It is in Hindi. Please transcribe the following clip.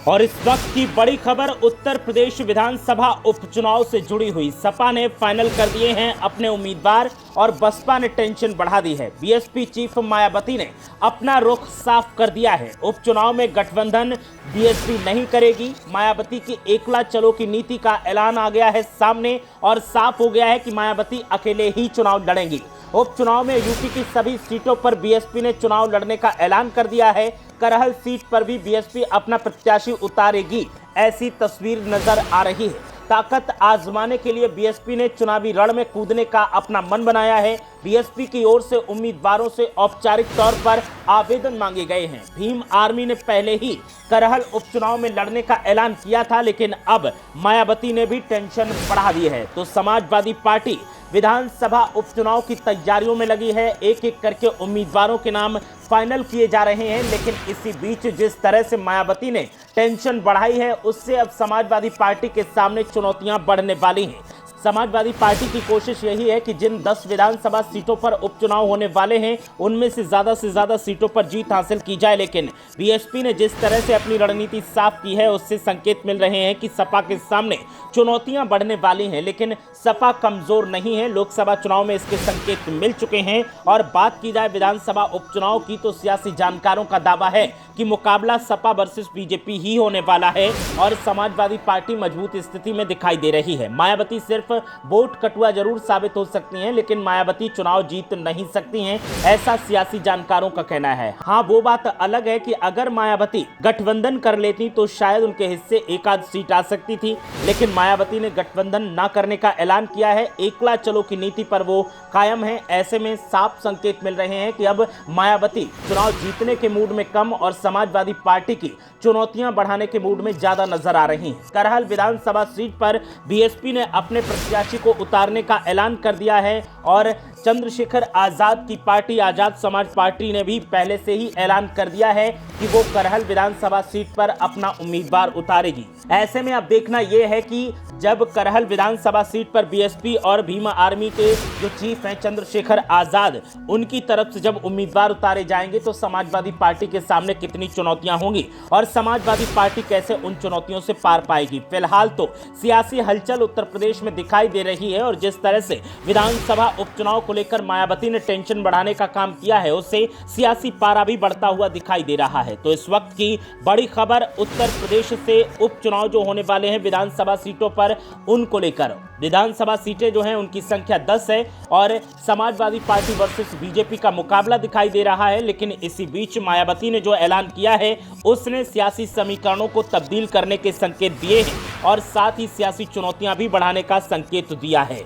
और इस वक्त की बड़ी खबर उत्तर प्रदेश विधानसभा उपचुनाव से जुड़ी हुई। सपा ने फाइनल कर दिए हैं अपने उम्मीदवार और बसपा ने टेंशन बढ़ा दी है। बीएसपी चीफ मायावती ने अपना रुख साफ कर दिया है। उपचुनाव में गठबंधन बीएसपी नहीं करेगी। मायावती की एकला चलो की नीति का ऐलान आ गया है सामने और साफ हो गया है कि मायावती अकेले ही चुनाव लड़ेंगी। उपचुनाव में यूपी की सभी सीटों पर बीएसपी ने चुनाव लड़ने का ऐलान कर दिया है। करहल सीट पर भी बीएसपी अपना प्रत्याशी उतारेगी, ऐसी तस्वीर नजर आ रही है। ताकत आजमाने के लिए बीएसपी ने चुनावी रण में कूदने का अपना मन बनाया है। बीएसपी की ओर से उम्मीदवारों से औपचारिक तौर पर आवेदन मांगे गए हैं। भीम आर्मी ने पहले ही करहल उपचुनाव में लड़ने का ऐलान किया था, लेकिन अब मायावती ने भी टेंशन बढ़ा दी है। तो समाजवादी पार्टी विधानसभा उपचुनाव की तैयारियों में लगी है। एक एक करके उम्मीदवारों के नाम फाइनल किए जा रहे हैं, लेकिन इसी बीच जिस तरह से मायावती ने टेंशन बढ़ाई है, उससे अब समाजवादी पार्टी के सामने चुनौतियां बढ़ने वाली हैं। समाजवादी पार्टी की कोशिश यही है कि जिन 10 विधानसभा सीटों पर उपचुनाव होने वाले हैं, उनमें से ज़्यादा सीटों पर जीत हासिल की जाए। लेकिन बीएसपी ने जिस तरह से अपनी रणनीति साफ की है, उससे संकेत मिल रहे हैं कि सपा के सामने चुनौतियां बढ़ने वाली हैं। लेकिन सपा कमजोर नहीं है, लोकसभा चुनाव में इसके संकेत मिल चुके हैं। और बात की जाए विधानसभा उपचुनाव की, तो सियासी जानकारों का दावा है कि मुकाबला सपा वर्सेस बीजेपी ही होने वाला है और समाजवादी पार्टी मजबूत स्थिति में दिखाई दे रही है। मायावती सिर्फ वोट कटुआ जरूर साबित हो सकती हैं, लेकिन मायावती चुनाव जीत नहीं सकती हैं, ऐसा सियासी जानकारों का कहना है। हाँ, वो बात अलग है कि अगर मायावती गठबंधन कर लेती तो शायद उनके हिस्से एक आध सीट आ सकती थी, लेकिन मायावती ने गठबंधन न करने का ऐलान किया है। एकला चलो की नीति पर वो कायम है। ऐसे में साफ संकेत मिल रहे हैं कि अब मायावती चुनाव जीतने के मूड में कम और समाजवादी पार्टी की चुनौतियां बढ़ाने के मूड में ज्यादा नजर आ रही हैं। करहल विधानसभा सीट पर बीएसपी ने अपने प्रत्याशी को उतारने का ऐलान कर दिया है और चंद्रशेखर आजाद की पार्टी आजाद समाज पार्टी ने भी पहले से ही ऐलान कर दिया है कि वो करहल विधानसभा सीट पर अपना उम्मीदवार उतारेगी। ऐसे में अब देखना यह है कि जब करहल विधानसभा सीट पर बीएसपी और भीम आर्मी के जो चीफ हैं चंद्रशेखर आजाद, उनकी तरफ से जब उम्मीदवार उतारे जाएंगे तो समाजवादी पार्टी के सामने कितनी चुनौतियां होंगी और समाजवादी पार्टी कैसे उन चुनौतियों से पार पाएगी। फिलहाल तो सियासी हलचल उत्तर प्रदेश में दिखाई दे रही है और जिस तरह से विधानसभा उपचुनाव को लेकर मायावती ने टेंशन बढ़ाने का काम किया है, उससे सियासी पारा भी बढ़ता हुआ दिखाई दे रहा है। तो इस वक्त की बड़ी खबर उत्तर प्रदेश से उपचुनाव जो होने वाले हैं विधानसभा सीटों पर, उनको लेकर। विधानसभा सीटें जो हैं उनकी संख्या 10 है और समाजवादी पार्टी वर्सेस बीजेपी का मुकाबला दिखाई दे रहा है। लेकिन इसी बीच मायावती ने जो ऐलान किया है, उसने सियासी समीकरणों को तब्दील करने के संकेत दिए हैं और साथ ही सियासी चुनौतियां भी बढ़ाने का संकेत दिया है।